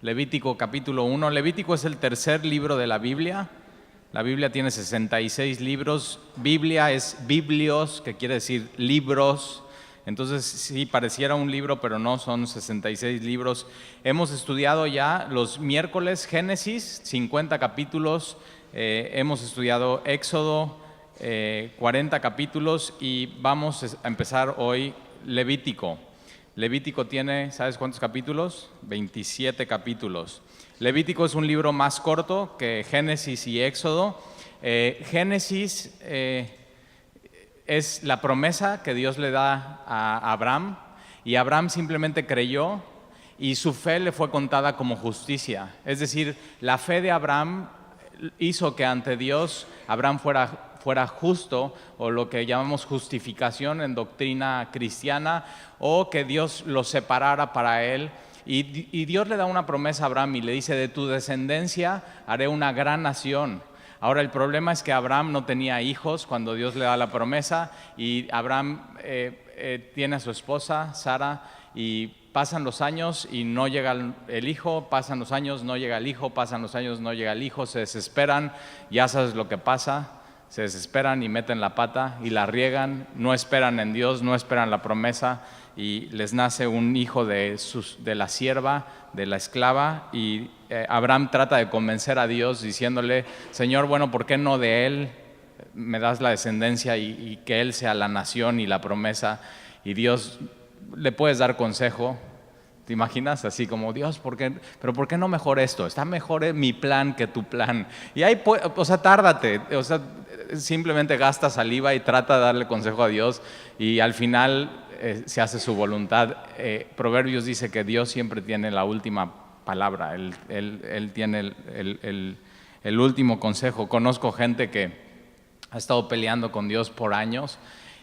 Levítico capítulo 1. Levítico es el tercer libro de la Biblia. La Biblia tiene 66 libros. Biblia es biblios, que quiere decir libros. Entonces sí, pareciera un libro, pero no, son 66 libros. Hemos estudiado ya los miércoles Génesis, 50 capítulos. Hemos estudiado Éxodo, 40 capítulos, y vamos a empezar hoy Levítico. Levítico tiene, ¿sabes cuántos capítulos? 27 capítulos. Levítico es un libro más corto que Génesis y Éxodo. Génesis es la promesa que Dios le da a Abraham, y Abraham simplemente creyó y su fe le fue contada como justicia. Es decir, la fe de Abraham hizo que ante Dios Abraham fuera justo, o lo que llamamos justificación en doctrina cristiana, o que Dios lo separara para él. Y Dios le da una promesa a Abraham y le dice: de tu descendencia haré una gran nación. Ahora, el problema es que Abraham no tenía hijos cuando Dios le da la promesa, y Abraham tiene a su esposa, Sara, y pasan los años y no llega el hijo, pasan los años, no llega el hijo, pasan los años, no llega el hijo, se desesperan, ya sabes lo que pasa. Se desesperan y meten la pata y la riegan, no esperan en Dios, no esperan la promesa, y les nace un hijo de la sierva, de la esclava, y Abraham trata de convencer a Dios diciéndole: Señor, bueno, ¿por qué no de él me das la descendencia y que él sea la nación y la promesa? Y Dios, le puedes dar consejo. ¿Te imaginas? Así como: Dios, ¿pero por qué no mejor esto? Está mejor mi plan que tu plan. Y ahí, tárdate, simplemente gasta saliva y trata de darle consejo a Dios, y al final se hace su voluntad. Proverbios dice que Dios siempre tiene la última palabra, Él tiene el último consejo. Conozco gente que ha estado peleando con Dios por años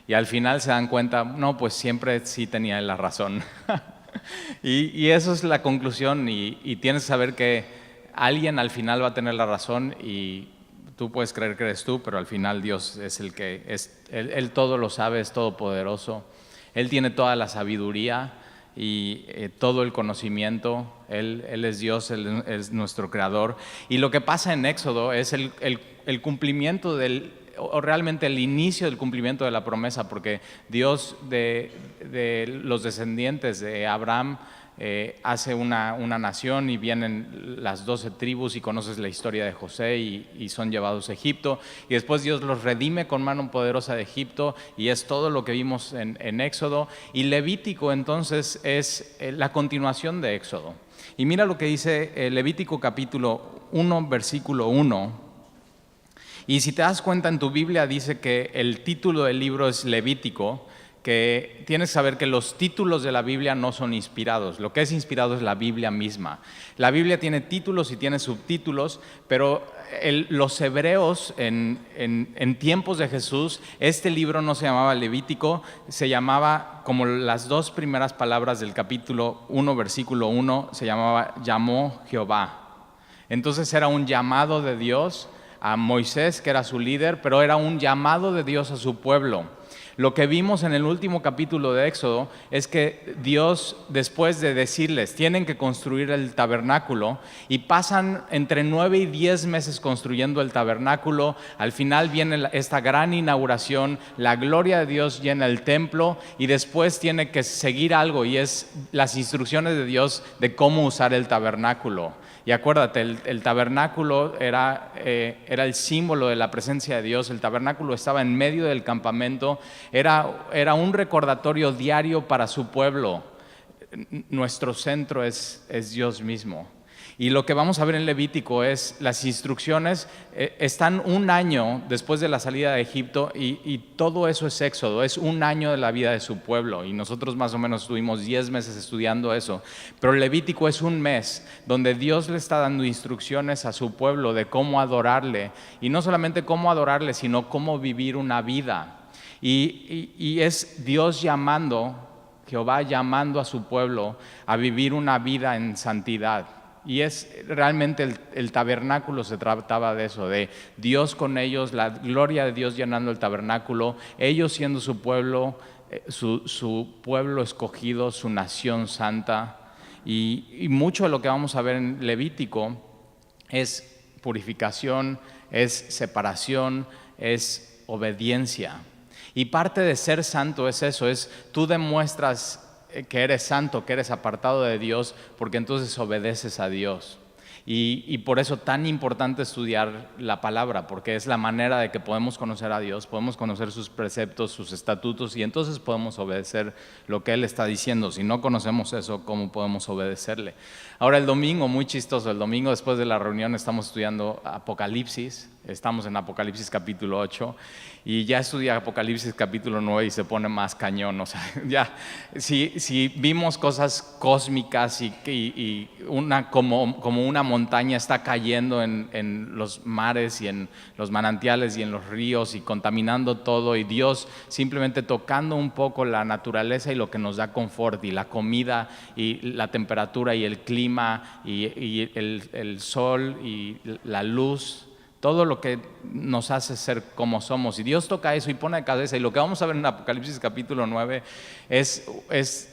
y al final se dan cuenta: no, pues siempre sí tenía la razón. Y eso es la conclusión, y tienes que saber que alguien al final va a tener la razón, y tú puedes creer que eres tú, pero al final Dios es el que es. Él todo lo sabe, es todopoderoso. Él tiene toda la sabiduría y todo el conocimiento. Él es Dios, Él es nuestro creador. Y lo que pasa en Éxodo es el cumplimiento o realmente el inicio del cumplimiento de la promesa, porque Dios de los descendientes de Abraham hace una nación, y vienen las 12 tribus, y conoces la historia de José, y son llevados a Egipto, y después Dios los redime con mano poderosa de Egipto, y es todo lo que vimos en Éxodo. Y Levítico entonces es la continuación de Éxodo. Y mira lo que dice Levítico capítulo 1, versículo 1. Y si te das cuenta, en tu Biblia dice que el título del libro es Levítico, que tienes que saber que los títulos de la Biblia no son inspirados. Lo que es inspirado es la Biblia misma. La Biblia tiene títulos y tiene subtítulos, pero los hebreos en tiempos de Jesús, este libro no se llamaba Levítico, se llamaba, como las dos primeras palabras del capítulo 1, versículo 1, se llamó Jehová. Entonces era un llamado de Dios a Moisés, que era su líder, pero era un llamado de Dios a su pueblo. Lo que vimos en el último capítulo de Éxodo es que Dios, después de decirles tienen que construir el tabernáculo, y pasan entre 9 y 10 meses construyendo el tabernáculo, al final viene esta gran inauguración, la gloria de Dios llena el templo, y después tiene que seguir algo, y es las instrucciones de Dios de cómo usar el tabernáculo. Y acuérdate, el tabernáculo era el símbolo de la presencia de Dios. El tabernáculo estaba en medio del campamento, era un recordatorio diario para su pueblo. Nuestro centro es Dios mismo. Y lo que vamos a ver en Levítico es las instrucciones. Están un año después de la salida de Egipto, y todo eso es Éxodo, es un año de la vida de su pueblo, y nosotros más o menos estuvimos 10 meses estudiando eso. Pero Levítico es un mes donde Dios le está dando instrucciones a su pueblo de cómo adorarle, y no solamente cómo adorarle, sino cómo vivir una vida. Y es Dios Jehová llamando a su pueblo a vivir una vida en santidad. Y es realmente el tabernáculo, se trataba de eso, de Dios con ellos, la gloria de Dios llenando el tabernáculo, ellos siendo su pueblo, su pueblo escogido, su nación santa. Y mucho de lo que vamos a ver en Levítico es purificación, es separación, es obediencia. Y parte de ser santo es eso, es tú demuestras que eres santo, que eres apartado de Dios, porque entonces obedeces a Dios. Y por eso tan importante estudiar la palabra, porque es la manera de que podemos conocer a Dios, podemos conocer sus preceptos, sus estatutos, y entonces podemos obedecer lo que Él está diciendo. Si no conocemos eso, ¿cómo podemos obedecerle? Ahora el domingo, muy chistoso, el domingo después de la reunión estamos estudiando Apocalipsis, estamos en Apocalipsis capítulo 8, y ya estudia Apocalipsis capítulo 9 y se pone más cañón. O sea, ya, si vimos cosas cósmicas y como una montaña está cayendo en los mares y en los manantiales y en los ríos y contaminando todo, y Dios simplemente tocando un poco la naturaleza y lo que nos da confort, y la comida y la temperatura y el clima y el sol y la luz, todo lo que nos hace ser como somos. Y Dios toca eso y pone de cabeza. Y lo que vamos a ver en Apocalipsis capítulo 9 es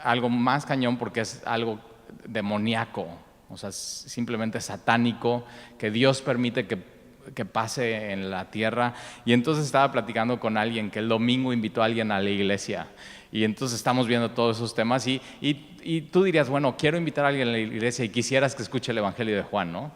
algo más cañón, porque es algo demoníaco, o sea, simplemente satánico, que Dios permite que pase en la tierra. Y entonces estaba platicando con alguien que el domingo invitó a alguien a la iglesia. Y entonces estamos viendo todos esos temas y tú dirías, bueno, quiero invitar a alguien a la iglesia y quisieras que escuche el Evangelio de Juan, ¿no?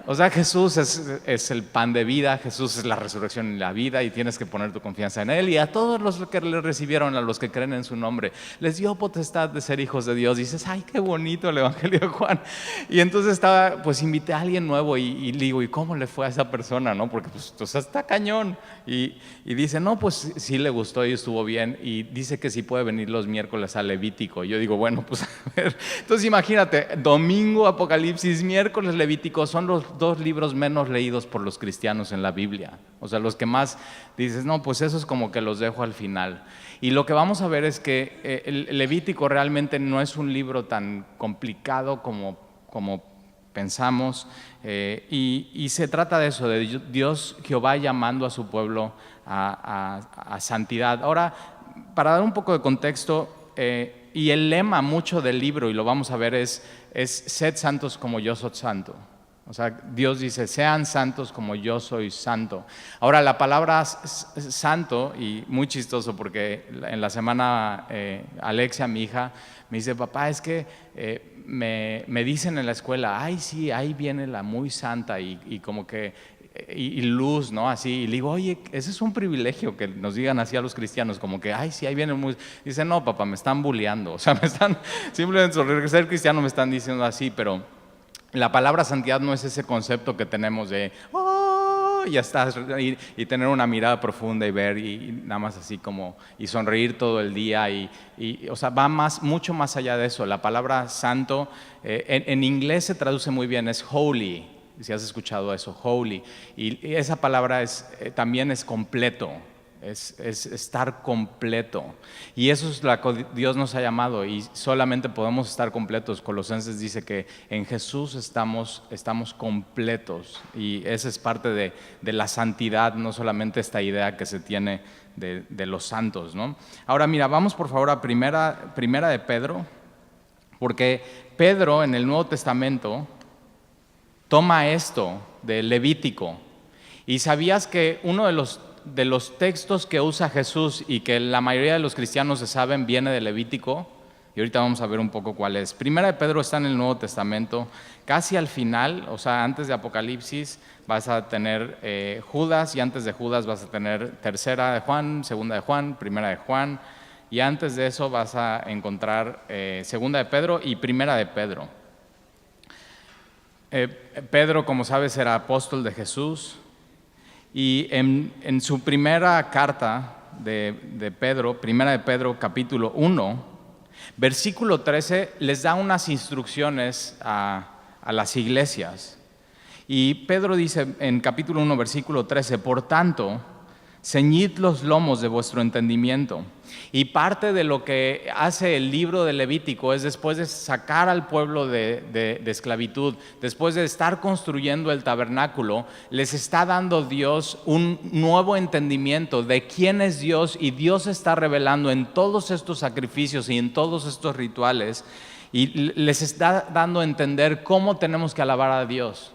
O sea, Jesús es el pan de vida, Jesús es la resurrección y la vida, y tienes que poner tu confianza en Él. Y a todos los que le recibieron, a los que creen en su nombre, les dio potestad de ser hijos de Dios. Y dices, ay, qué bonito el Evangelio de Juan. Y entonces pues invité a alguien nuevo y le digo, ¿y cómo le fue a esa persona? ¿No? Porque pues está cañón. Y dice, no, pues sí le gustó y estuvo bien. Y dice que sí puede venir los miércoles a Levítico. Yo digo, bueno, pues a ver. Entonces imagínate, domingo Apocalipsis, miércoles Levítico, son los dos libros menos leídos por los cristianos en la Biblia. O sea, los que más dices, no, pues eso es como que los dejo al final. Y lo que vamos a ver es que el Levítico realmente no es un libro tan complicado como pensamos, y se trata de eso, de Dios Jehová llamando a su pueblo a santidad. Ahora, para dar un poco de contexto, y el lema mucho del libro, y lo vamos a ver, es sed santos como yo soy santo. O sea, Dios dice, sean santos como yo soy santo. Ahora, la palabra santo, y muy chistoso porque en la semana Alexia, mi hija, me dice, papá, es que me dicen en la escuela, ay, sí, ahí viene la muy santa y como que, y luz, ¿no? Así, y le digo, oye, ese es un privilegio que nos digan así a los cristianos, como que, ay, sí, ahí viene muy... Dice, no, papá, me están bulleando, o sea, simplemente sobre ser cristiano me están diciendo así, pero... La palabra santidad no es ese concepto que tenemos de, oh, ya estás, y tener una mirada profunda y ver, y nada más así como, y sonreír todo el día, o sea, va mucho más allá de eso. La palabra santo, en inglés se traduce muy bien, es holy, si has escuchado eso, holy, y esa palabra también es completo. Es estar completo, y eso es lo que Dios nos ha llamado, y solamente podemos estar completos. Colosenses dice que en Jesús estamos completos, y esa es parte de la santidad, no solamente esta idea que se tiene de los santos, ¿no? Ahora mira, vamos por favor a primera de Pedro, porque Pedro en el Nuevo Testamento toma esto de Levítico. Y sabías que uno de los textos que usa Jesús y que la mayoría de los cristianos se saben viene de Levítico, y ahorita vamos a ver un poco cuál es. Primera de Pedro está en el Nuevo Testamento, casi al final, o sea, antes de Apocalipsis vas a tener Judas, y antes de Judas vas a tener tercera de Juan, segunda de Juan, primera de Juan, y antes de eso vas a encontrar segunda de Pedro y primera de Pedro. Pedro, como sabes, era apóstol de Jesús. Y en su primera carta de Pedro, primera de Pedro capítulo 1, versículo 13, les da unas instrucciones a las iglesias. Y Pedro dice en capítulo 1, versículo 13, por tanto, ceñid los lomos de vuestro entendimiento. Y parte de lo que hace el libro de Levítico es, después de sacar al pueblo de esclavitud, después de estar construyendo el tabernáculo, les está dando Dios un nuevo entendimiento de quién es Dios, y Dios está revelando en todos estos sacrificios y en todos estos rituales. y les está dando a entender cómo tenemos que alabar a Dios.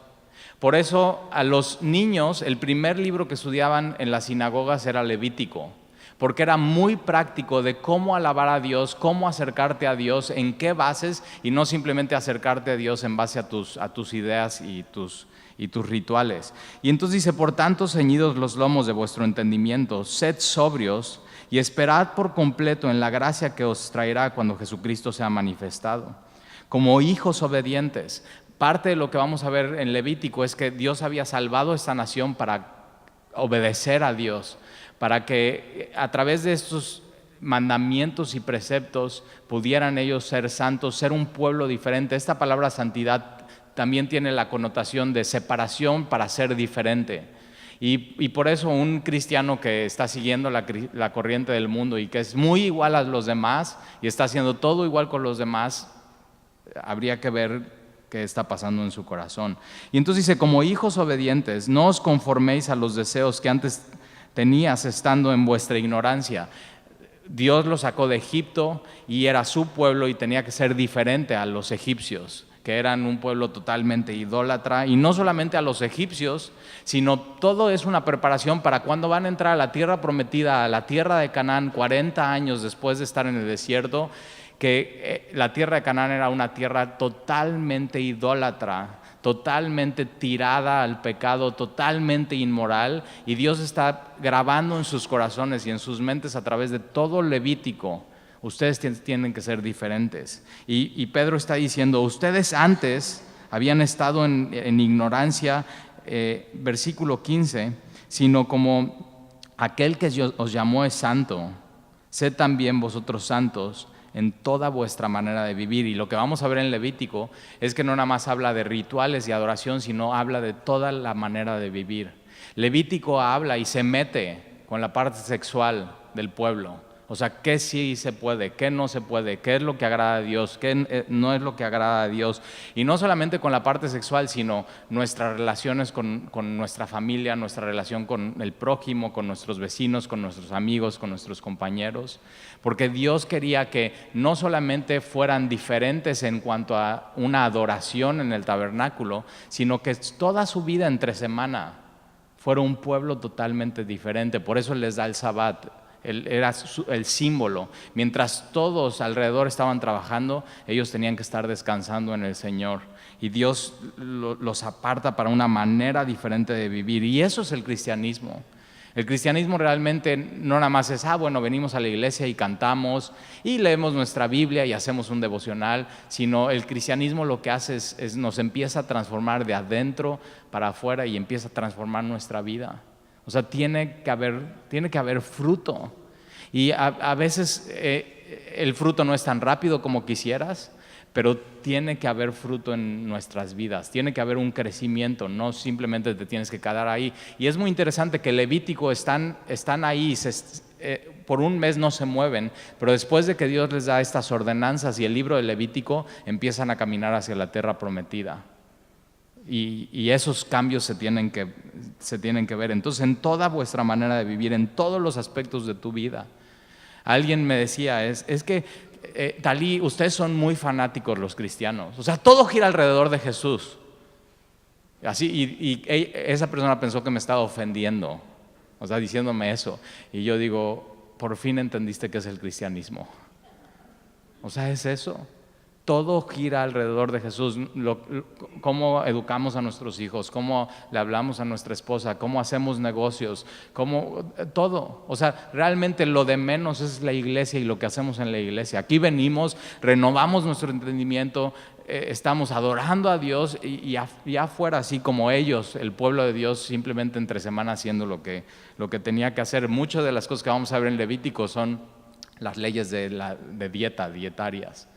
Por eso a los niños el primer libro que estudiaban en las sinagogas era Levítico, porque era muy práctico de cómo alabar a Dios, cómo acercarte a Dios, en qué bases, y no simplemente acercarte a Dios en base a tus ideas y tus rituales. Y entonces dice: por tanto, ceñidos los lomos de vuestro entendimiento, sed sobrios y esperad por completo en la gracia que os traerá cuando Jesucristo sea manifestado. Como hijos obedientes. Parte de lo que vamos a ver en Levítico es que Dios había salvado a esta nación para obedecer a Dios, para que a través de estos mandamientos y preceptos pudieran ellos ser santos, ser un pueblo diferente. Esta palabra santidad también tiene la connotación de separación para ser diferente. Y por eso un cristiano que está siguiendo la corriente del mundo y que es muy igual a los demás y está haciendo todo igual con los demás, habría que ver qué está pasando en su corazón. Y entonces dice: como hijos obedientes, no os conforméis a los deseos que antes tenías estando en vuestra ignorancia. Dios los sacó de Egipto y era su pueblo y tenía que ser diferente a los egipcios, que eran un pueblo totalmente idólatra, y no solamente a los egipcios, sino todo es una preparación para cuando van a entrar a la tierra prometida, a la tierra de Canaán, 40 años después de estar en el desierto, que la tierra de Canaán era una tierra totalmente idólatra, totalmente tirada al pecado, totalmente inmoral, y Dios está grabando en sus corazones y en sus mentes a través de todo Levítico: ustedes tienen que ser diferentes. Y Pedro está diciendo: ustedes antes habían estado en ignorancia, versículo 15, sino como aquel que os llamó es santo, sed también vosotros santos en toda vuestra manera de vivir. Y lo que vamos a ver en Levítico es que no nada más habla de rituales y adoración, sino habla de toda la manera de vivir. Levítico habla y se mete con la parte sexual del pueblo. O sea, qué sí se puede, qué no se puede, qué es lo que agrada a Dios, qué no es lo que agrada a Dios. Y no solamente con la parte sexual, sino nuestras relaciones con nuestra familia, nuestra relación con el prójimo, con nuestros vecinos, con nuestros amigos, con nuestros compañeros. Porque Dios quería que no solamente fueran diferentes en cuanto a una adoración en el tabernáculo, sino que toda su vida entre semana fuera un pueblo totalmente diferente. Por eso les da el Sabbat. Era el símbolo. Mientras todos alrededor estaban trabajando, ellos tenían que estar descansando en el Señor. Y Dios los aparta para una manera diferente de vivir. Y eso es el cristianismo. El cristianismo realmente no nada más es: bueno, venimos a la iglesia y cantamos y leemos nuestra Biblia y hacemos un devocional, sino el cristianismo lo que hace es nos empieza a transformar de adentro para afuera y empieza a transformar nuestra vida. O sea, tiene que haber fruto. Y a veces el fruto no es tan rápido como quisieras, pero tiene que haber fruto en nuestras vidas. Tiene que haber un crecimiento, no simplemente te tienes que quedar ahí. Y es muy interesante que Levítico están ahí, por un mes no se mueven, pero después de que Dios les da estas ordenanzas y el libro de Levítico, empiezan a caminar hacia la tierra prometida. Y esos cambios se tienen que ver. Entonces, en toda vuestra manera de vivir, en todos los aspectos de tu vida. Alguien me decía: es que Talí, ustedes son muy fanáticos los cristianos. O sea, todo gira alrededor de Jesús. Así, y esa persona pensó que me estaba ofendiendo, o sea, diciéndome eso. Y yo digo: por fin entendiste qué es el cristianismo. O sea, es eso. Todo gira alrededor de Jesús. Cómo educamos a nuestros hijos, cómo le hablamos a nuestra esposa, cómo hacemos negocios, todo. O sea, realmente lo de menos es la iglesia y lo que hacemos en la iglesia. Aquí venimos, renovamos nuestro entendimiento, estamos adorando a Dios y afuera, así como ellos, el pueblo de Dios, simplemente entre semana haciendo lo que tenía que hacer. Muchas de las cosas que vamos a ver en Levítico son las leyes de dietarias.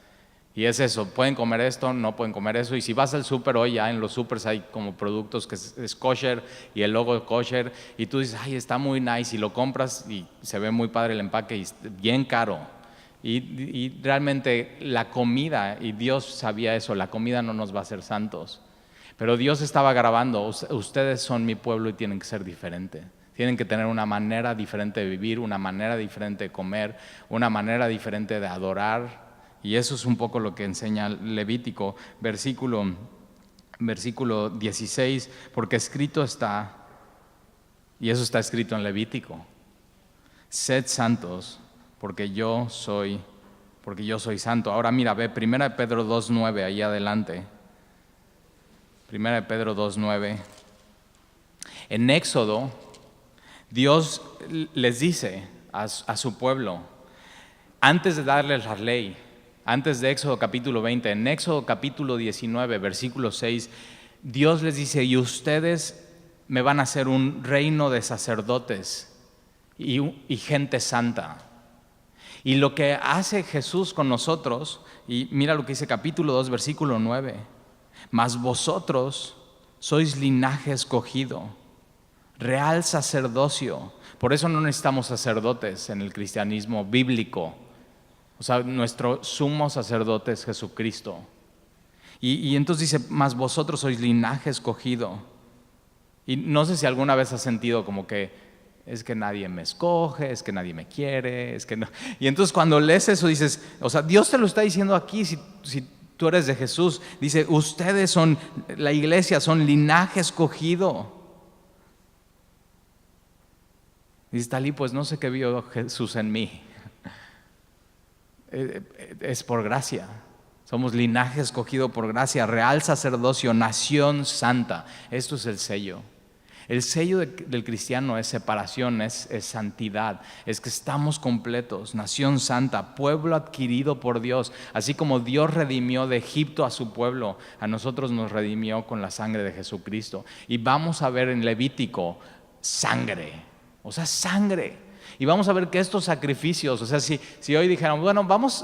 Y es eso: pueden comer esto, no pueden comer eso. Y si vas al súper hoy, ya en los súpers hay como productos que es kosher y el logo es kosher, y tú dices: ay, está muy nice, y lo compras y se ve muy padre el empaque y es bien caro. Y realmente la comida, y Dios sabía eso, la comida no nos va a hacer santos. Pero Dios estaba grabando: ustedes son mi pueblo y tienen que ser diferentes. Tienen que tener una manera diferente de vivir, una manera diferente de comer, una manera diferente de adorar. Y eso es un poco lo que enseña Levítico, versículo 16, porque escrito está, y eso está escrito en Levítico: sed santos, porque yo soy santo. Ahora mira, ve 1 Pedro 2:9 ahí adelante. 1 Pedro 2:9. En Éxodo, Dios les dice a su pueblo, antes de darles la ley, antes de Éxodo capítulo 20, en Éxodo capítulo 19, versículo 6, Dios les dice: y ustedes me van a hacer un reino de sacerdotes y gente santa. Y lo que hace Jesús con nosotros, y mira lo que dice capítulo 2, versículo 9, mas vosotros sois linaje escogido, real sacerdocio. Por eso no necesitamos sacerdotes en el cristianismo bíblico. O sea, nuestro sumo sacerdote es Jesucristo. Y entonces dice, mas vosotros sois linaje escogido. Y no sé si alguna vez has sentido como que es que nadie me escoge, es que nadie me quiere, es que no. Y entonces cuando lees eso dices, o sea, Dios te lo está diciendo aquí, si tú eres de Jesús, dice, ustedes son, la iglesia, son linaje escogido. Dice Talí, pues no sé qué vio Jesús en mí. Es por gracia. Somos linaje escogido por gracia, real sacerdocio, nación santa. Esto es el sello. El sello del cristiano es separación, es santidad, es que estamos completos, nación santa, pueblo adquirido por Dios. Así como Dios redimió de Egipto a su pueblo, a nosotros nos redimió con la sangre de Jesucristo. Y vamos a ver en Levítico sangre, o sea, sangre. Y vamos a ver que estos sacrificios, o sea, si hoy dijeran, bueno, vamos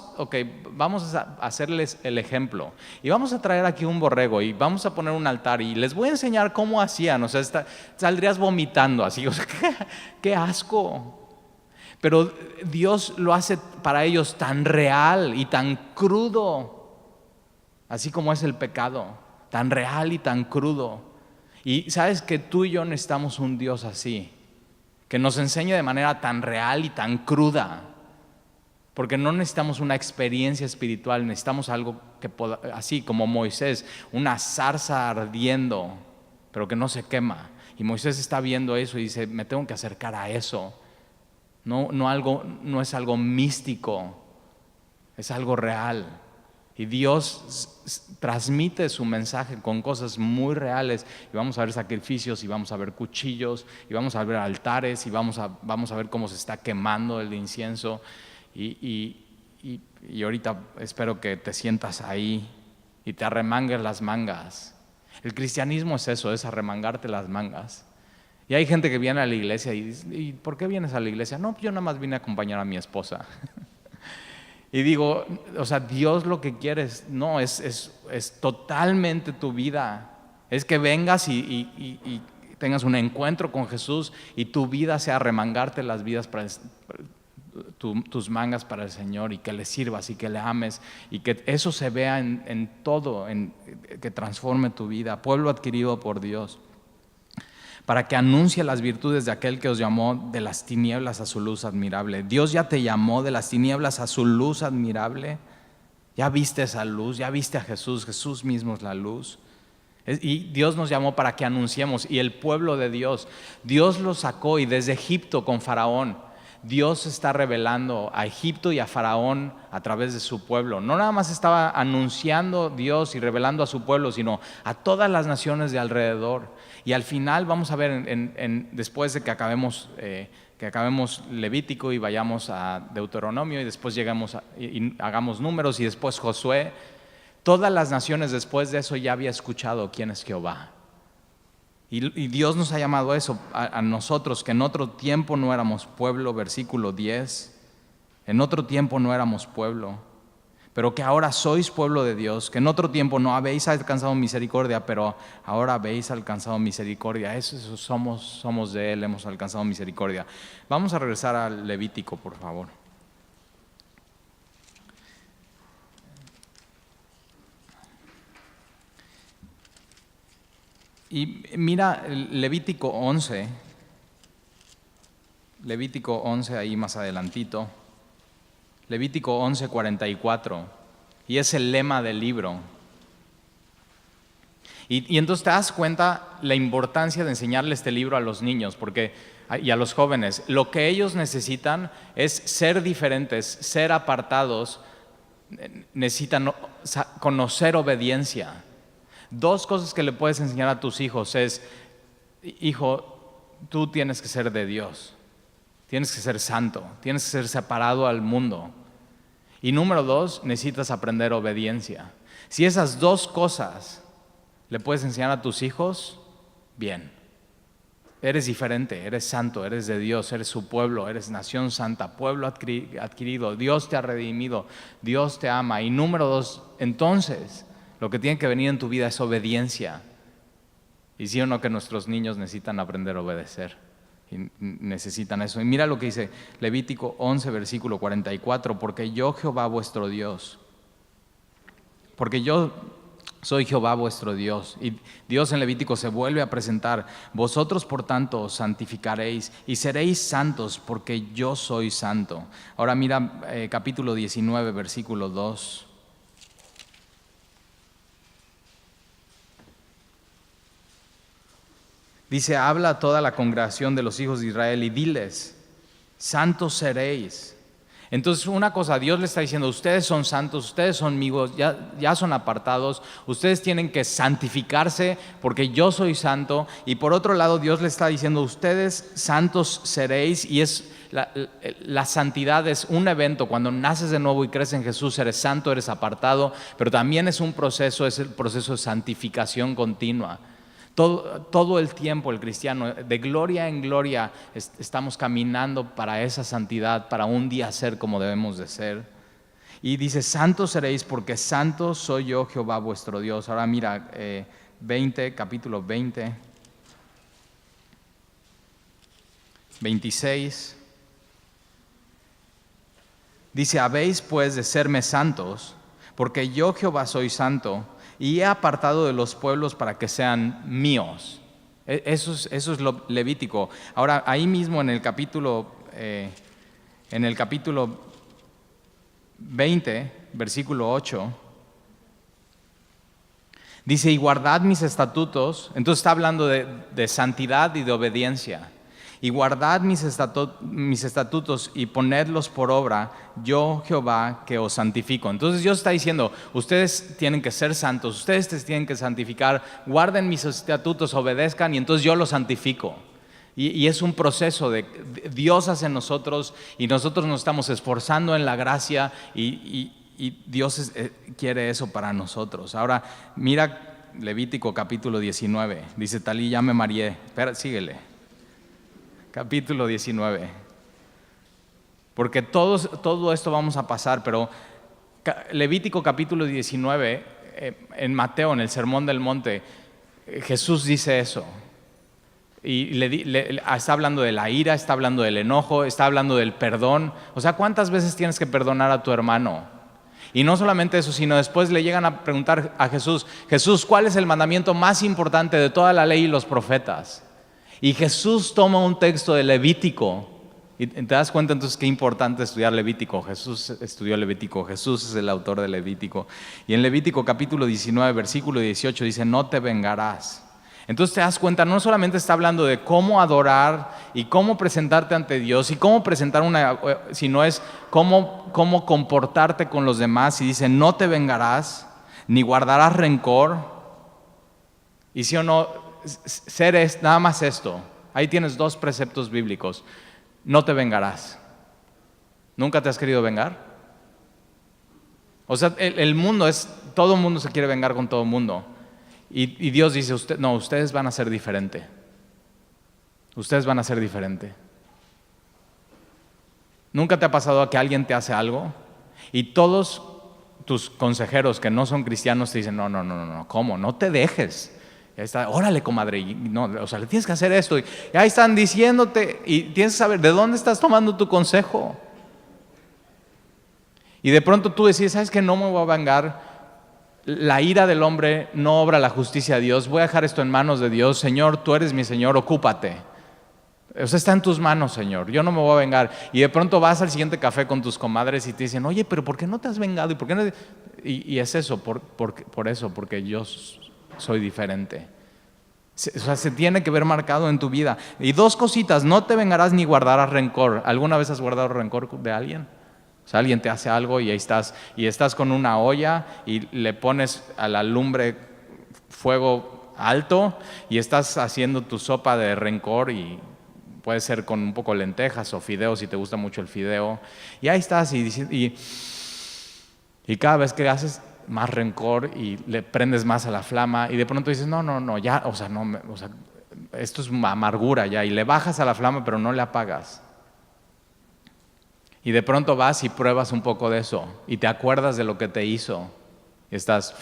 a hacerles el ejemplo y vamos a traer aquí un borrego y vamos a poner un altar y les voy a enseñar cómo hacían, o sea, saldrías vomitando así, o sea, qué asco. Pero Dios lo hace para ellos tan real y tan crudo, así como es el pecado, tan real y tan crudo. Y sabes que tú y yo necesitamos un Dios así, que nos enseñe de manera tan real y tan cruda, porque no necesitamos una experiencia espiritual, necesitamos algo que así como Moisés, una zarza ardiendo, pero que no se quema. Y Moisés está viendo eso y dice, me tengo que acercar a eso. No es algo místico, es algo real. Y Dios transmite su mensaje con cosas muy reales. Y vamos a ver sacrificios, y vamos a ver cuchillos, y vamos a ver altares, y vamos a ver cómo se está quemando el incienso. Y ahorita espero que te sientas ahí y te arremangues las mangas. El cristianismo es eso, es arremangarte las mangas. Y hay gente que viene a la iglesia y dice, ¿y por qué vienes a la iglesia? No, yo nada más vine a acompañar a mi esposa. Y digo, o sea, Dios lo que quiere es totalmente tu vida. Es que vengas y tengas un encuentro con Jesús y tu vida sea remangarte las vidas tus mangas para el Señor, y que le sirvas y que le ames y que eso se vea en todo, que transforme tu vida. Pueblo adquirido por Dios, para que anuncie las virtudes de aquel que os llamó de las tinieblas a su luz admirable. Dios ya te llamó de las tinieblas a su luz admirable. Ya viste esa luz, ya viste a Jesús, Jesús mismo es la luz. Y Dios nos llamó para que anunciemos, y el pueblo de Dios, Dios lo sacó, y desde Egipto con Faraón, Dios está revelando a Egipto y a Faraón a través de su pueblo. No nada más estaba anunciando Dios y revelando a su pueblo, sino a todas las naciones de alrededor. Y al final vamos a ver, después de que acabemos Levítico y vayamos a Deuteronomio, y después lleguemos y hagamos Números, y después Josué, todas las naciones después de eso ya había escuchado quién es Jehová. Y Dios nos ha llamado a eso, a nosotros, que en otro tiempo no éramos pueblo, versículo 10, en otro tiempo no éramos pueblo, pero que ahora sois pueblo de Dios, que en otro tiempo no habéis alcanzado misericordia, pero ahora habéis alcanzado misericordia. Eso somos de Él, hemos alcanzado misericordia. Vamos a regresar al Levítico, por favor. Y mira Levítico 11, ahí más adelantito, Levítico 11:44. Y es el lema del libro. Y entonces te das cuenta la importancia de enseñarle este libro a los niños y a los jóvenes. Lo que ellos necesitan es ser diferentes, ser apartados, necesitan conocer obediencia. Dos cosas que le puedes enseñar a tus hijos es: hijo, tú tienes que ser de Dios, tienes que ser santo, tienes que ser separado al mundo. Y número dos, necesitas aprender obediencia. Si esas dos cosas le puedes enseñar a tus hijos, bien. Eres diferente, eres santo, eres de Dios, eres su pueblo, eres nación santa, pueblo adquirido, Dios te ha redimido, Dios te ama. Y número dos, entonces, lo que tiene que venir en tu vida es obediencia. Y sí o no que nuestros niños necesitan aprender a obedecer. Y necesitan eso. Y mira lo que dice Levítico 11, versículo 44. Porque yo, Jehová vuestro Dios, porque yo soy Jehová vuestro Dios. Y Dios en Levítico se vuelve a presentar: vosotros por tanto os santificaréis y seréis santos, porque yo soy santo. Ahora mira capítulo 19, versículo 2. Dice: habla a toda la congregación de los hijos de Israel y diles: santos seréis. Entonces, una cosa, Dios le está diciendo: ustedes son santos, ustedes son míos, ya son apartados, ustedes tienen que santificarse porque yo soy santo. Y por otro lado, Dios le está diciendo: ustedes santos seréis. Y la santidad es un evento. Cuando naces de nuevo y creces en Jesús, eres santo, eres apartado, pero también es un proceso, es el proceso de santificación continua. Todo el tiempo el cristiano, de gloria en gloria, estamos caminando para esa santidad, para un día ser como debemos de ser. Y dice: santos seréis porque santo soy yo, Jehová vuestro Dios. Ahora mira, capítulo 20, 26. Dice: habéis pues de serme santos, porque yo, Jehová, soy santo, y he apartado de los pueblos para que sean míos. Eso es lo levítico. Ahora, ahí mismo en el capítulo 20, versículo 8, dice: y guardad mis estatutos. Entonces está hablando de santidad y de obediencia. Y guardad mis estatutos y ponedlos por obra, yo, Jehová, que os santifico. Entonces Dios está diciendo: ustedes tienen que ser santos, ustedes tienen que santificar, guarden mis estatutos, obedezcan, y entonces yo los santifico. Y es un proceso de Dios hace en nosotros, y nosotros nos estamos esforzando en la gracia, y Dios quiere eso para nosotros. Ahora mira Levítico capítulo 19, dice: Talí, ya me mareé. Espera, síguele. Capítulo 19. Porque todo esto vamos a pasar, pero Levítico capítulo 19, en Mateo, en el Sermón del Monte, Jesús dice eso. Y está hablando de la ira, está hablando del enojo, está hablando del perdón. O sea, ¿cuántas veces tienes que perdonar a tu hermano? Y no solamente eso, sino después le llegan a preguntar a Jesús: Jesús, ¿cuál es el mandamiento más importante de toda la ley y los profetas? Y Jesús toma un texto de Levítico. Y te das cuenta entonces qué importante estudiar Levítico. Jesús estudió Levítico, Jesús es el autor de Levítico. Y en Levítico capítulo 19, versículo 18 dice: no te vengarás. Entonces te das cuenta, no solamente está hablando de cómo adorar y cómo presentarte ante Dios y cómo presentar sino es cómo comportarte con los demás. Y dice: no te vengarás, ni guardarás rencor. Y sí o no, nada más esto. Ahí tienes dos preceptos bíblicos. No te vengarás. ¿Nunca te has querido vengar? O sea, todo el mundo se quiere vengar con todo el mundo. Y Dios dice: ustedes van a ser diferente. Ustedes van a ser diferente. ¿Nunca te ha pasado que alguien te hace algo y todos tus consejeros que no son cristianos te dicen: no, ¿cómo? No te dejes. Y ahí está: órale, comadre, le tienes que hacer esto. Y ahí están diciéndote, y tienes que saber de dónde estás tomando tu consejo. Y de pronto tú decides: ¿sabes qué? No me voy a vengar. La ira del hombre no obra la justicia de Dios. Voy a dejar esto en manos de Dios. Señor, tú eres mi Señor, ocúpate. O sea, está en tus manos, Señor. Yo no me voy a vengar. Y de pronto vas al siguiente café con tus comadres y te dicen: oye, pero ¿por qué no te has vengado? ¿Y por qué no? y es eso, por eso, porque yo soy diferente. O sea, se tiene que ver marcado en tu vida. Y dos cositas: no te vengarás ni guardarás rencor. ¿Alguna vez has guardado rencor de alguien? O sea, alguien te hace algo y ahí estás con una olla y le pones a la lumbre fuego alto y estás haciendo tu sopa de rencor, y puede ser con un poco de lentejas o fideos si te gusta mucho el fideo. Y ahí estás y cada vez que haces más rencor y le prendes más a la flama y de pronto dices, no, ya, o sea, esto es amargura ya, y le bajas a la flama pero no le apagas. Y de pronto vas y pruebas un poco de eso y te acuerdas de lo que te hizo y estás,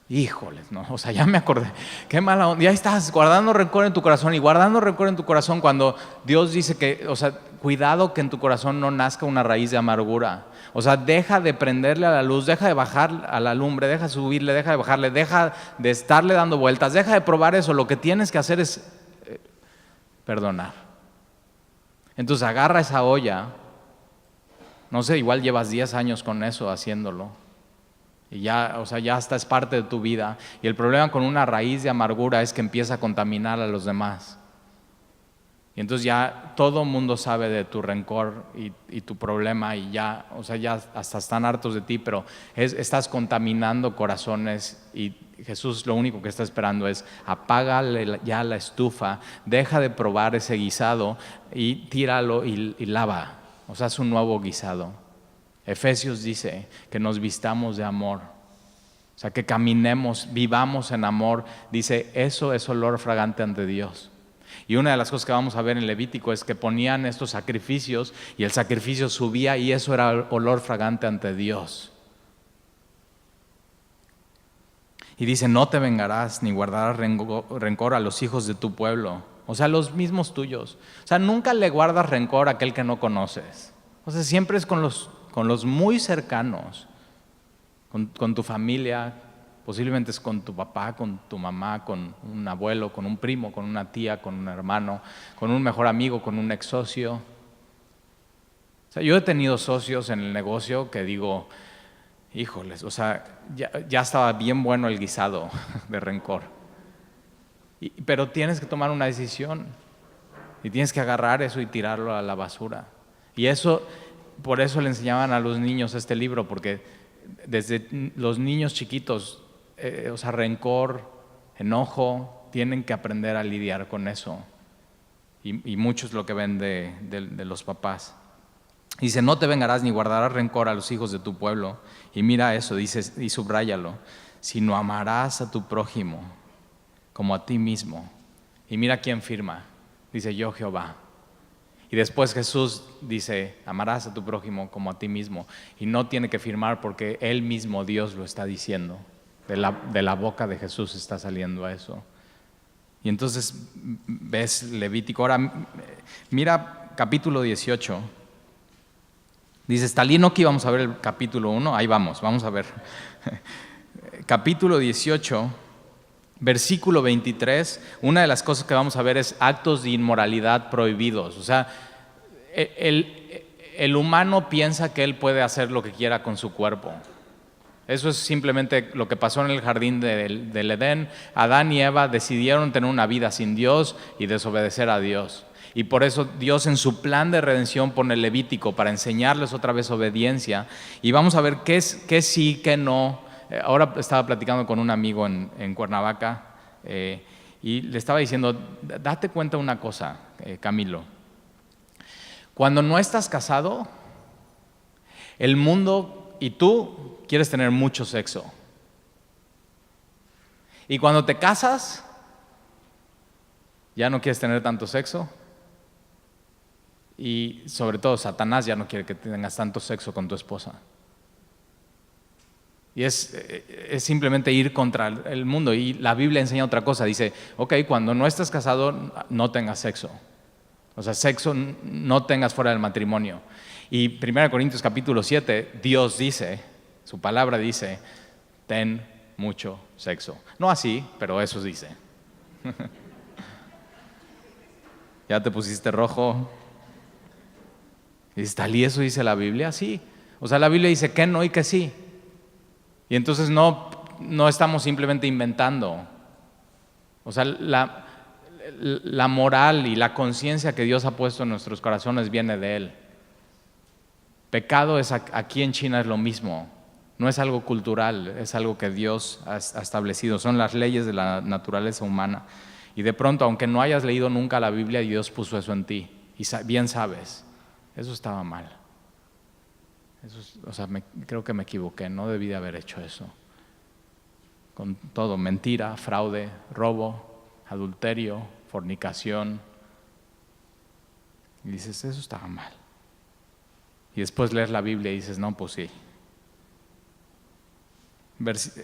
híjoles, no, o sea, ya me acordé, qué mala onda. Ya estás guardando rencor en tu corazón, y guardando rencor en tu corazón cuando Dios dice que, o sea, cuidado que en tu corazón no nazca una raíz de amargura. O sea, deja de prenderle a la luz, deja de bajar a la lumbre, deja de subirle, deja de bajarle, deja de estarle dando vueltas, deja de probar eso. Lo que tienes que hacer es perdonar. Entonces agarra esa olla, no sé, igual llevas 10 años con eso haciéndolo, y ya, o sea, ya hasta es parte de tu vida. Y el problema con una raíz de amargura es que empieza a contaminar a los demás. Y entonces ya todo el mundo sabe de tu rencor y tu problema, y ya, o sea, ya hasta están hartos de ti, pero estás contaminando corazones, y Jesús lo único que está esperando es: apágale ya la estufa, deja de probar ese guisado y tíralo y lava. O sea, es un nuevo guisado. Efesios dice que nos vistamos de amor. O sea, que caminemos, vivamos en amor. Dice, eso es olor fragante ante Dios. Y una de las cosas que vamos a ver en Levítico es que ponían estos sacrificios y el sacrificio subía, y eso era olor fragante ante Dios. Y dice, no te vengarás ni guardarás rencor a los hijos de tu pueblo. O sea, los mismos tuyos. O sea, nunca le guardas rencor a aquel que no conoces. O sea, siempre es con los muy cercanos, con tu familia. Posiblemente es con tu papá, con tu mamá, con un abuelo, con un primo, con una tía, con un hermano, con un mejor amigo, con un ex socio. O sea, yo he tenido socios en el negocio que digo, híjoles, o sea, ya estaba bien bueno el guisado de rencor. Pero tienes que tomar una decisión y tienes que agarrar eso y tirarlo a la basura. Y por eso le enseñaban a los niños este libro, porque desde los niños chiquitos, o sea, rencor, enojo, tienen que aprender a lidiar con eso. Y mucho es lo que ven de los papás. Dice, no te vengarás ni guardarás rencor a los hijos de tu pueblo. Y mira eso, dice, y subráyalo, sino amarás a tu prójimo como a ti mismo. Y mira quién firma, dice, yo Jehová. Y después Jesús dice, amarás a tu prójimo como a ti mismo. Y no tiene que firmar porque Él mismo, Dios, lo está diciendo. De la boca de Jesús está saliendo eso. Y entonces ves Levítico. Ahora mira capítulo 18. Dice, está lindo que íbamos a ver el capítulo 1. Ahí vamos a ver. Capítulo 18, versículo 23. Una de las cosas que vamos a ver es actos de inmoralidad prohibidos. O sea, el humano piensa que él puede hacer lo que quiera con su cuerpo. Eso es simplemente lo que pasó en el jardín del Edén. Adán y Eva decidieron tener una vida sin Dios y desobedecer a Dios. Y por eso Dios, en su plan de redención, pone el Levítico para enseñarles otra vez obediencia. Y vamos a ver qué sí, qué no. Ahora estaba platicando con un amigo en Cuernavaca, y le estaba diciendo, date cuenta una cosa, Camilo. Cuando no estás casado, el mundo y tú quieres tener mucho sexo. Y cuando te casas, ya no quieres tener tanto sexo. Y sobre todo Satanás ya no quiere que tengas tanto sexo con tu esposa. Y es simplemente ir contra el mundo. Y la Biblia enseña otra cosa. Dice, ok, cuando no estás casado, no tengas sexo. O sea, sexo no tengas fuera del matrimonio. Y 1 Corintios capítulo 7, Dios dice, su palabra dice, ten mucho sexo. No así, pero eso dice. ¿Ya te pusiste rojo? Y dices, ¿tal y eso dice la Biblia? Sí. O sea, la Biblia dice que no y que sí. Y entonces no estamos simplemente inventando. O sea, la moral y la conciencia que Dios ha puesto en nuestros corazones viene de Él. Pecado aquí en China es lo mismo. No es algo cultural, es algo que Dios ha establecido. Son las leyes de la naturaleza humana. Y de pronto, aunque no hayas leído nunca la Biblia, Dios puso eso en ti. Y bien sabes, eso estaba mal. Creo que me equivoqué, no debí de haber hecho eso. Con todo, mentira, fraude, robo, adulterio, fornicación. Y dices, eso estaba mal. Y después lees la Biblia y dices, no, pues sí.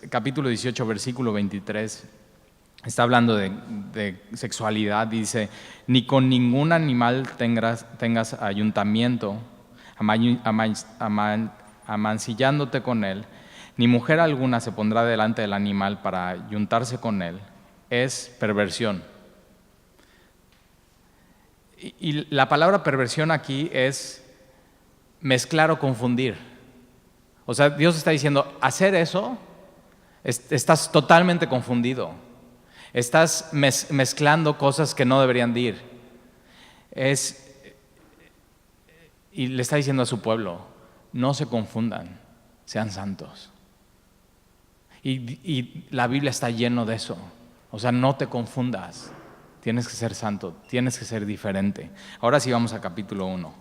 Capítulo 18, versículo 23, está hablando de sexualidad. Dice, ni con ningún animal tengas ayuntamiento, amancillándote con él, ni mujer alguna se pondrá delante del animal para ayuntarse con él. Es perversión. Y la palabra perversión aquí es mezclar o confundir. O sea, Dios está diciendo, hacer eso, estás totalmente confundido. Estás mezclando cosas que no deberían de ir. Y le está diciendo a su pueblo, no se confundan, sean santos. Y la Biblia está lleno de eso. O sea, no te confundas. Tienes que ser santo, tienes que ser diferente. Ahora sí vamos a capítulo 1.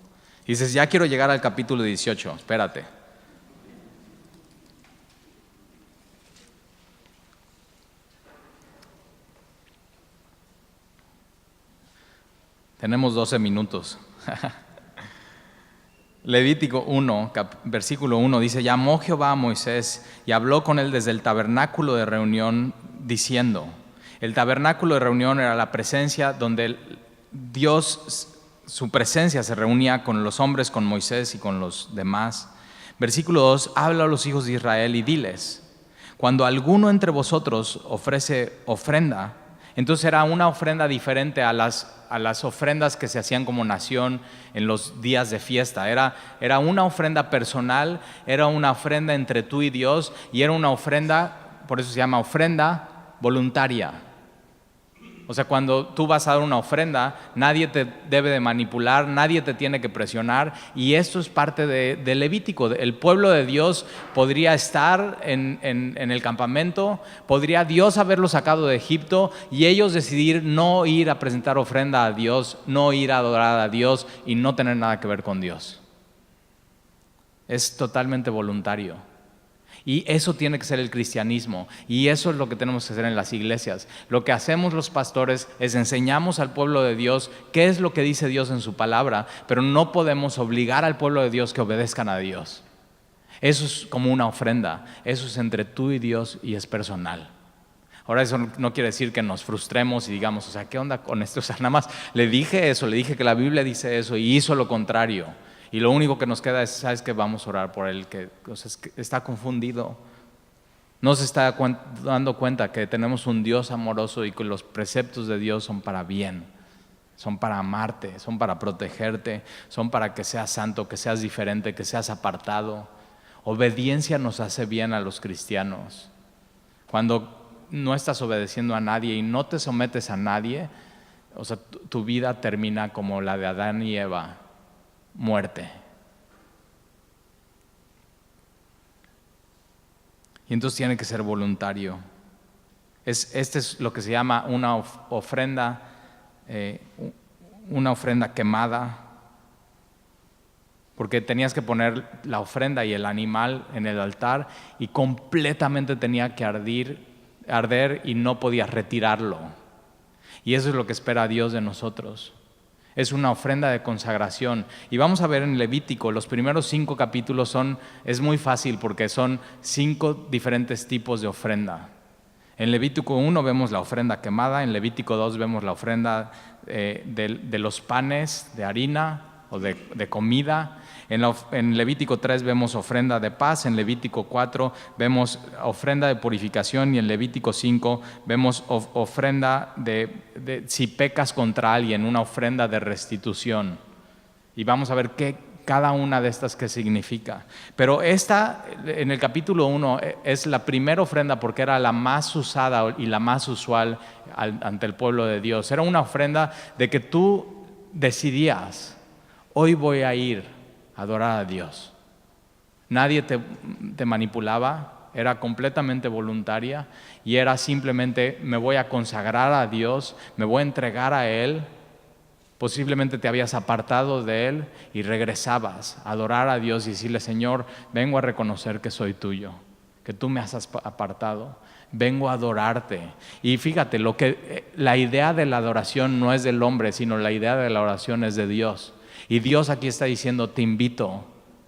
Y dices, ya quiero llegar al capítulo 18, espérate. Tenemos 12 minutos. Levítico 1, versículo 1 dice, llamó Jehová a Moisés y habló con él desde el tabernáculo de reunión diciendo, el tabernáculo de reunión era la presencia donde Dios, su presencia se reunía con los hombres, con Moisés y con los demás. Versículo 2, habla a los hijos de Israel y diles, cuando alguno entre vosotros ofrece ofrenda, entonces era una ofrenda diferente a las ofrendas que se hacían como nación en los días de fiesta. Era una ofrenda personal, era una ofrenda entre tú y Dios y era una ofrenda, por eso se llama ofrenda voluntaria. O sea, cuando tú vas a dar una ofrenda, nadie te debe de manipular, nadie te tiene que presionar, y esto es parte de Levítico. El pueblo de Dios podría estar en el campamento, podría Dios haberlos sacado de Egipto y ellos decidir no ir a presentar ofrenda a Dios, no ir a adorar a Dios y no tener nada que ver con Dios. Es totalmente voluntario. Y eso tiene que ser el cristianismo, y eso es lo que tenemos que hacer en las iglesias. Lo que hacemos los pastores es enseñamos al pueblo de Dios qué es lo que dice Dios en su palabra, pero no podemos obligar al pueblo de Dios que obedezcan a Dios. Eso es como una ofrenda, eso es entre tú y Dios y es personal. Ahora eso no quiere decir que nos frustremos y digamos, o sea, ¿qué onda con esto? O sea, nada más le dije eso, le dije que la Biblia dice eso y hizo lo contrario. Y lo único que nos queda es, ¿sabes qué? Vamos a orar por él, que está confundido. No se está dando cuenta que tenemos un Dios amoroso y que los preceptos de Dios son para bien, son para amarte, son para protegerte, son para que seas santo, que seas diferente, que seas apartado. Obediencia nos hace bien a los cristianos. Cuando no estás obedeciendo a nadie y no te sometes a nadie, o sea, tu vida termina como la de Adán y Eva. Muerte. Y entonces tiene que ser voluntario. Este es lo que se llama una ofrenda quemada, porque tenías que poner la ofrenda y el animal en el altar y completamente tenía que arder y no podías retirarlo. Y eso es lo que espera Dios de nosotros. Es una ofrenda de consagración. Y vamos a ver en Levítico, los primeros 5 capítulos es muy fácil porque son 5 diferentes tipos de ofrenda. En Levítico 1 vemos la ofrenda quemada, en Levítico 2 vemos la ofrenda de los panes de harina o de comida. En Levítico 3 vemos ofrenda de paz, en Levítico 4 vemos ofrenda de purificación y en Levítico 5 vemos ofrenda de si pecas contra alguien, una ofrenda de restitución. Y vamos a ver cada una de estas que significa. Pero esta, en el capítulo 1, es la primera ofrenda porque era la más usada y la más usual ante el pueblo de Dios. Era una ofrenda de que tú decidías, hoy voy a ir a adorar a Dios. Nadie te manipulaba, era completamente voluntaria y era simplemente me voy a consagrar a Dios, me voy a entregar a Él. Posiblemente te habías apartado de Él y regresabas a adorar a Dios y decirle, Señor, vengo a reconocer que soy tuyo, que tú me has apartado, vengo a adorarte. Y fíjate, la idea de la adoración no es del hombre, sino la idea de la oración es de Dios. Y Dios aquí está diciendo, te invito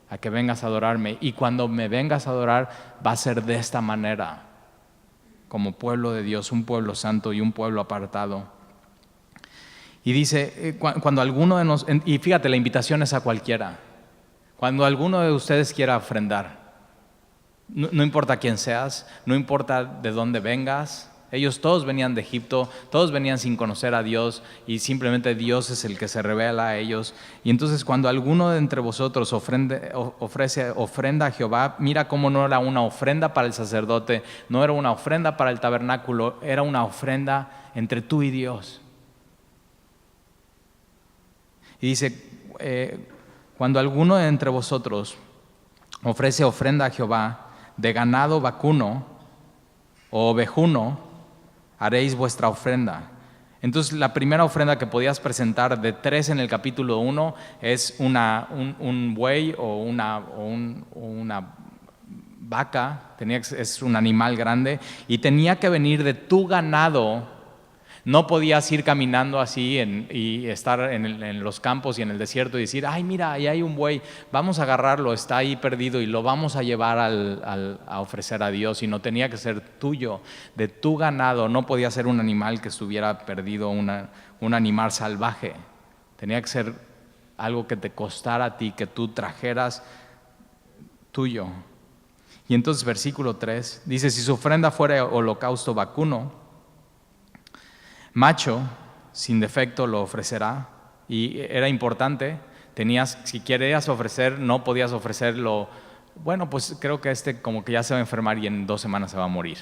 a que vengas a adorarme. Y cuando me vengas a adorar, va a ser de esta manera, como pueblo de Dios, un pueblo santo y un pueblo apartado. Y dice, cuando alguno de nosotros, y fíjate, la invitación es a cualquiera. Cuando alguno de ustedes quiera ofrendar, no importa quién seas, no importa de dónde vengas, ellos todos venían de Egipto, todos venían sin conocer a Dios y simplemente Dios es el que se revela a ellos. Y entonces cuando alguno de entre vosotros ofrece ofrenda a Jehová, mira cómo no era una ofrenda para el sacerdote, no era una ofrenda para el tabernáculo, era una ofrenda entre tú y Dios. Y dice, cuando alguno de entre vosotros ofrece ofrenda a Jehová de ganado vacuno o ovejuno, haréis vuestra ofrenda. Entonces la primera ofrenda que podías presentar de 3 en el capítulo 1 es un buey o una vaca, es un animal grande y tenía que venir de tu ganado. No podías ir caminando así y estar en los campos y en el desierto y decir, ay mira, ahí hay un buey, vamos a agarrarlo, está ahí perdido y lo vamos a llevar a ofrecer a Dios. Sino tenía que ser tuyo, de tu ganado, no podía ser un animal que estuviera perdido, un animal salvaje. Tenía que ser algo que te costara a ti, que tú trajeras tuyo. Y entonces versículo 3 dice, si su ofrenda fuera holocausto vacuno, macho, sin defecto lo ofrecerá. Y era importante, si querías ofrecer, no podías ofrecerlo, bueno, pues creo que como que ya se va a enfermar y en 2 semanas se va a morir.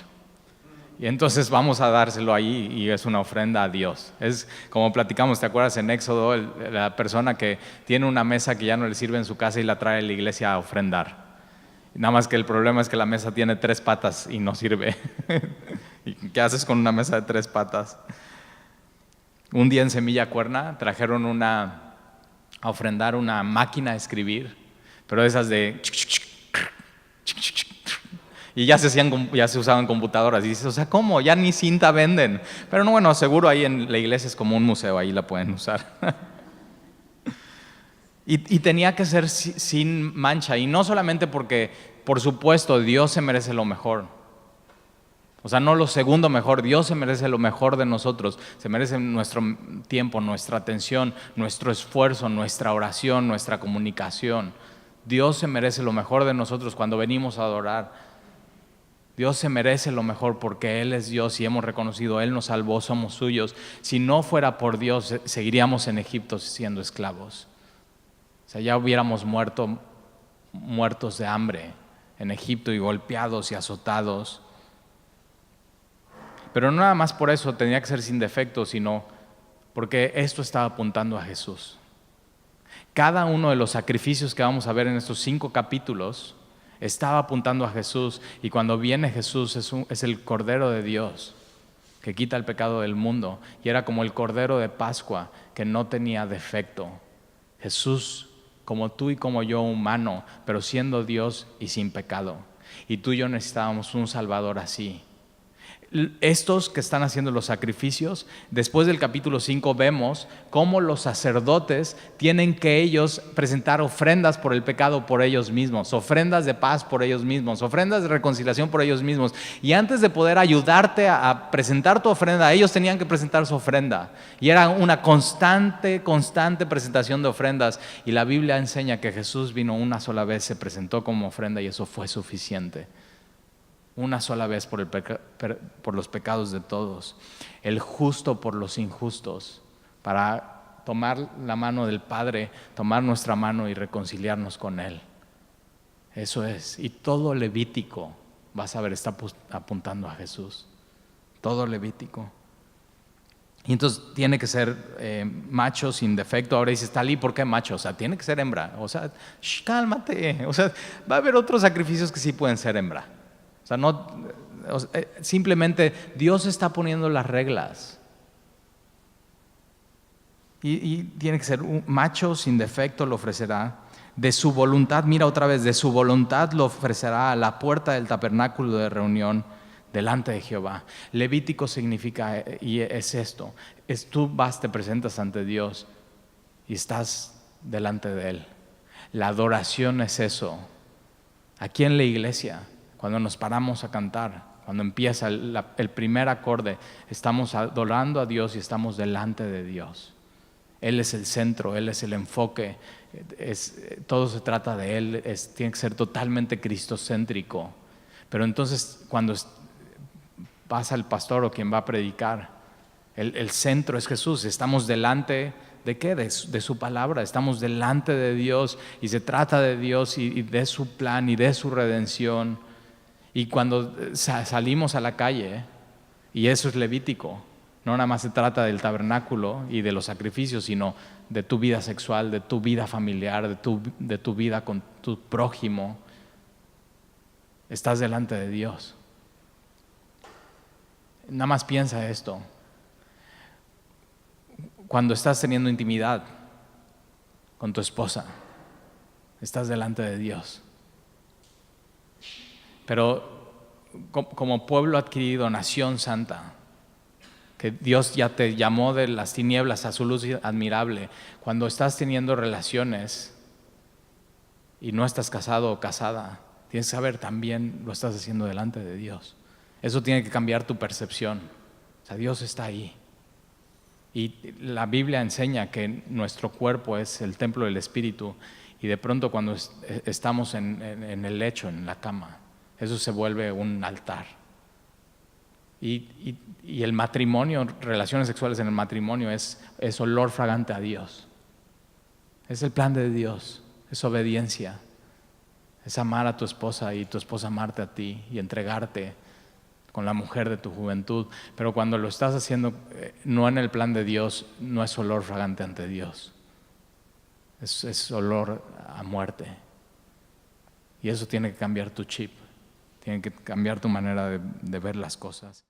Y entonces vamos a dárselo ahí y es una ofrenda a Dios. Es como platicamos, ¿te acuerdas en Éxodo? La persona que tiene una mesa que ya no le sirve en su casa y la trae a la iglesia a ofrendar. Nada más que el problema es que la mesa tiene 3 patas y no sirve. ¿Y qué haces con una mesa de 3 patas? Un día en Semilla Cuerna trajeron a ofrendar una máquina a escribir, pero esas de... Y ya se usaban computadoras. Y dices, o sea, ¿cómo? Ya ni cinta venden. Pero no, bueno, seguro ahí en la iglesia es como un museo, ahí la pueden usar. Y tenía que ser sin mancha. Y no solamente porque, por supuesto, Dios se merece lo mejor. O sea, no lo segundo mejor, Dios se merece lo mejor de nosotros, se merece nuestro tiempo, nuestra atención, nuestro esfuerzo, nuestra oración, nuestra comunicación. Dios se merece lo mejor de nosotros cuando venimos a adorar. Dios se merece lo mejor porque Él es Dios y hemos reconocido, Él nos salvó, somos suyos. Si no fuera por Dios, seguiríamos en Egipto siendo esclavos. O sea, ya hubiéramos muertos de hambre en Egipto y golpeados y azotados. Pero no nada más por eso tenía que ser sin defecto, sino porque esto estaba apuntando a Jesús. Cada uno de los sacrificios que vamos a ver en estos 5 capítulos estaba apuntando a Jesús. Y cuando viene Jesús es el Cordero de Dios que quita el pecado del mundo. Y era como el Cordero de Pascua que no tenía defecto. Jesús, como tú y como yo, humano, pero siendo Dios y sin pecado. Y tú y yo necesitábamos un Salvador así. Estos que están haciendo los sacrificios, después del capítulo 5 vemos cómo los sacerdotes tienen que ellos presentar ofrendas por el pecado por ellos mismos, ofrendas de paz por ellos mismos, ofrendas de reconciliación por ellos mismos. Y antes de poder ayudarte a presentar tu ofrenda, ellos tenían que presentar su ofrenda. Y era una constante presentación de ofrendas. Y la Biblia enseña que Jesús vino una sola vez, se presentó como ofrenda y eso fue suficiente. Una sola vez por los pecados de todos, el justo por los injustos, para tomar la mano del Padre, tomar nuestra mano y reconciliarnos con Él. Eso es. Y todo Levítico, vas a ver, está apuntando a Jesús. Todo Levítico. Y entonces tiene que ser macho sin defecto. Ahora dices, Talí, ¿por qué macho? O sea, tiene que ser hembra. O sea, cálmate. O sea, va a haber otros sacrificios que sí pueden ser hembra. O sea, no, simplemente Dios está poniendo las reglas. Y tiene que ser un macho sin defecto, lo ofrecerá. De su voluntad, mira otra vez, de su voluntad lo ofrecerá a la puerta del tabernáculo de reunión delante de Jehová. Levítico significa, y es esto, es tú vas, te presentas ante Dios y estás delante de Él. La adoración es eso. Aquí en la iglesia, cuando nos paramos a cantar, cuando empieza el primer acorde, estamos adorando a Dios y estamos delante de Dios. Él es el centro, Él es el enfoque, todo se trata de Él, tiene que ser totalmente cristocéntrico. Pero entonces cuando pasa el pastor o quien va a predicar, el centro es Jesús, estamos delante ¿de qué? De su palabra, estamos delante de Dios y se trata de Dios y de su plan y de su redención. Y cuando salimos a la calle, y eso es Levítico, no nada más se trata del tabernáculo y de los sacrificios, sino de tu vida sexual, de tu vida familiar, de tu vida con tu prójimo. Estás delante de Dios. Nada más piensa esto. Cuando estás teniendo intimidad con tu esposa, estás delante de Dios. Pero como pueblo adquirido, nación santa, que Dios ya te llamó de las tinieblas a su luz admirable, cuando estás teniendo relaciones y no estás casado o casada, tienes que saber también lo estás haciendo delante de Dios. Eso tiene que cambiar tu percepción. O sea, Dios está ahí. Y la Biblia enseña que nuestro cuerpo es el templo del Espíritu, y de pronto cuando estamos en el lecho, en la cama, eso se vuelve un altar. Y el matrimonio, relaciones sexuales en el matrimonio es olor fragante a Dios. Es el plan de Dios, es obediencia, es amar a tu esposa y tu esposa amarte a ti y entregarte con la mujer de tu juventud. Pero cuando lo estás haciendo no en el plan de Dios, no es olor fragante ante Dios, es olor a muerte. Y eso tiene que cambiar tu chip, tiene que cambiar tu manera de ver las cosas.